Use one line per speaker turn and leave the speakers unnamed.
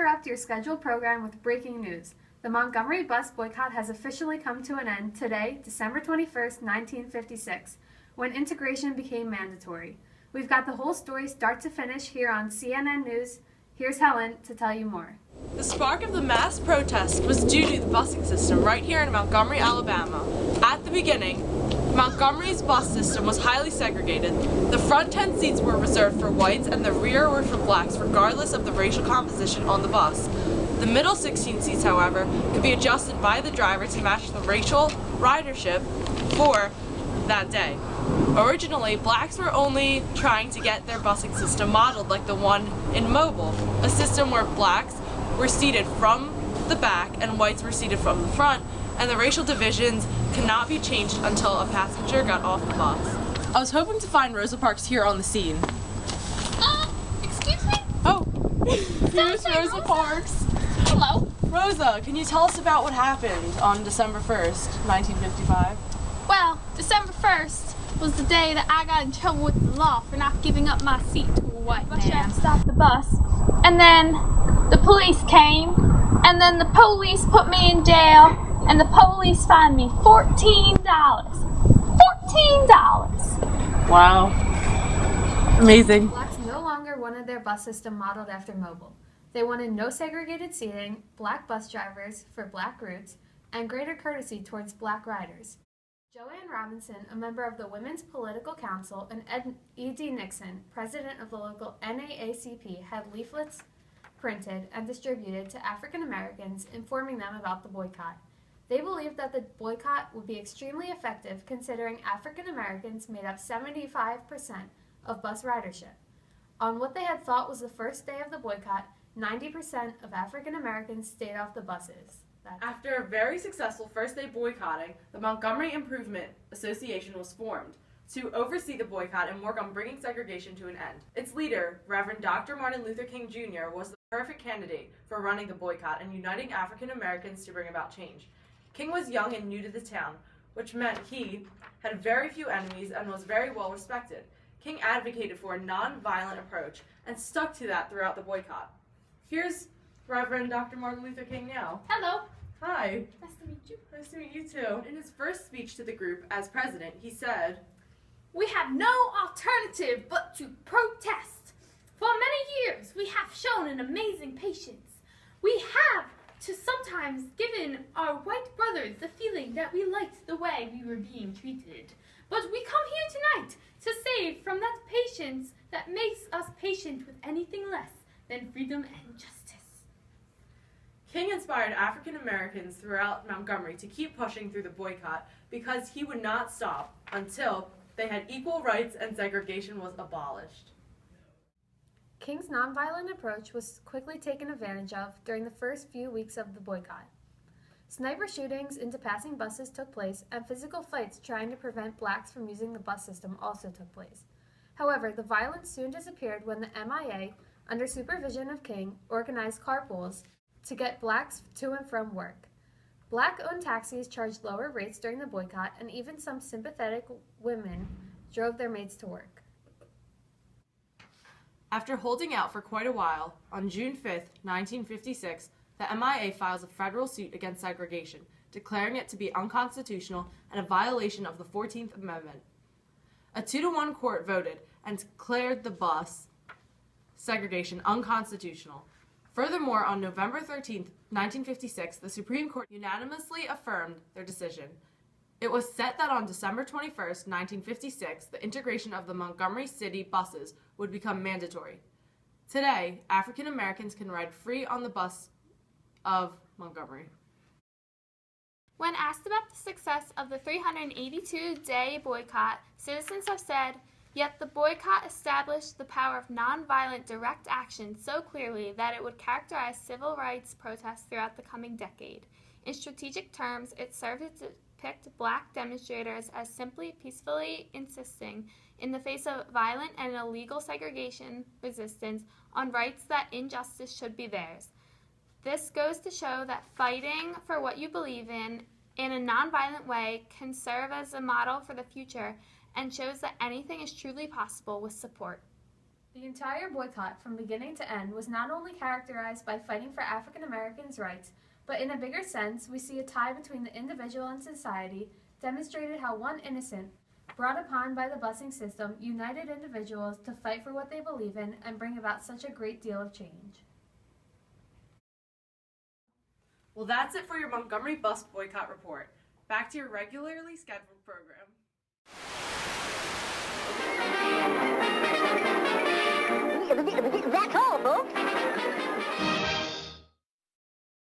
interrupt your scheduled program with breaking news. The Montgomery bus boycott has officially come to an end today, December 21st, 1956, when integration became mandatory. We've got the whole story start to finish here on CNN News. Here's Helen to tell you more.
The spark of the mass protest was due to the busing system right here in Montgomery, Alabama. At the beginning, Montgomery's bus system was highly segregated. The front 10 seats were reserved for whites and the rear were for blacks, regardless of the racial composition on the bus. The middle 16 seats, however, could be adjusted by the driver to match the racial ridership for that day. Originally, blacks were only trying to get their busing system modeled like the one in Mobile, a system where blacks were seated from the back and whites were seated from the front, and the racial divisions could not be changed until a passenger got off the bus. I was hoping to find Rosa Parks here on the scene.
Excuse me?
Oh, here's Rosa Parks.
Hello.
Rosa, can you tell us about what happened on December 1st, 1955?
Well, December 1st was the day that I got in trouble with the law for not giving up my seat to a white man. I stopped the bus, and then the police came, and then the police put me in jail, and the police fined me $14. $14!
Wow. Amazing.
Blacks no longer wanted their bus system modeled after Mobile. They wanted no segregated seating, black bus drivers for black routes, and greater courtesy towards black riders. Joanne Robinson, a member of the Women's Political Council, and E.D. Nixon, president of the local NAACP, had leaflets printed and distributed to African Americans informing them about the boycott. They believed that the boycott would be extremely effective considering African Americans made up 75% of bus ridership. On what they had thought was the first day of the boycott, 90% of African Americans stayed off the buses.
After a very successful first day boycotting, the Montgomery Improvement Association was formed to oversee the boycott and work on bringing segregation to an end. Its leader, Reverend Dr. Martin Luther King Jr., was the perfect candidate for running the boycott and uniting African Americans to bring about change. King was young and new to the town, which meant he had very few enemies and was very well respected. King advocated for a non-violent approach and stuck to that throughout the boycott. Here's Reverend Dr. Martin Luther King now.
Hello.
Hi.
Nice to meet you.
Nice to meet you too. In his first speech to the group as president, he said,
"We have no alternative but to protest. For many years, we have shown an amazing patience. We have to sometimes given our white brothers the feeling that we liked the way we were being treated. But we come here tonight to save from that patience that makes us patient with anything less than freedom and justice."
King inspired African Americans throughout Montgomery to keep pushing through the boycott because he would not stop until they had equal rights and segregation was abolished.
King's nonviolent approach was quickly taken advantage of during the first few weeks of the boycott. Sniper shootings into passing buses took place, and physical fights trying to prevent blacks from using the bus system also took place. However, the violence soon disappeared when the MIA, under supervision of King, organized carpools to get blacks to and from work. Black-owned taxis charged lower rates during the boycott, and even some sympathetic women drove their maids to work.
After holding out for quite a while, on June 5th, 1956, the MIA files a federal suit against segregation, declaring it to be unconstitutional and a violation of the 14th Amendment. A 2-to-1 court voted and declared the bus segregation unconstitutional. Furthermore, on November 13th, 1956, the Supreme Court unanimously affirmed their decision. It was set that on December 21st, 1956, the integration of the Montgomery City buses would become mandatory. Today, African Americans can ride free on the bus of Montgomery.
When asked about the success of the 382-day boycott, citizens have said, "Yet the boycott established the power of nonviolent direct action so clearly that it would characterize civil rights protests throughout the coming decade. In strategic terms, it served to depict black demonstrators as simply peacefully insisting, in the face of violent and illegal segregation resistance, on rights that injustice should be theirs. This goes to show that fighting for what you believe in a nonviolent way can serve as a model for the future and shows that anything is truly possible with support."
The entire boycott, from beginning to end, was not only characterized by fighting for African Americans' rights, but in a bigger sense, we see a tie between the individual and society, demonstrated how one innocent, brought upon by the busing system, united individuals to fight for what they believe in and bring about such a great deal of change.
Well, that's it for your Montgomery bus boycott report. Back to your regularly scheduled program.
That's all, folks.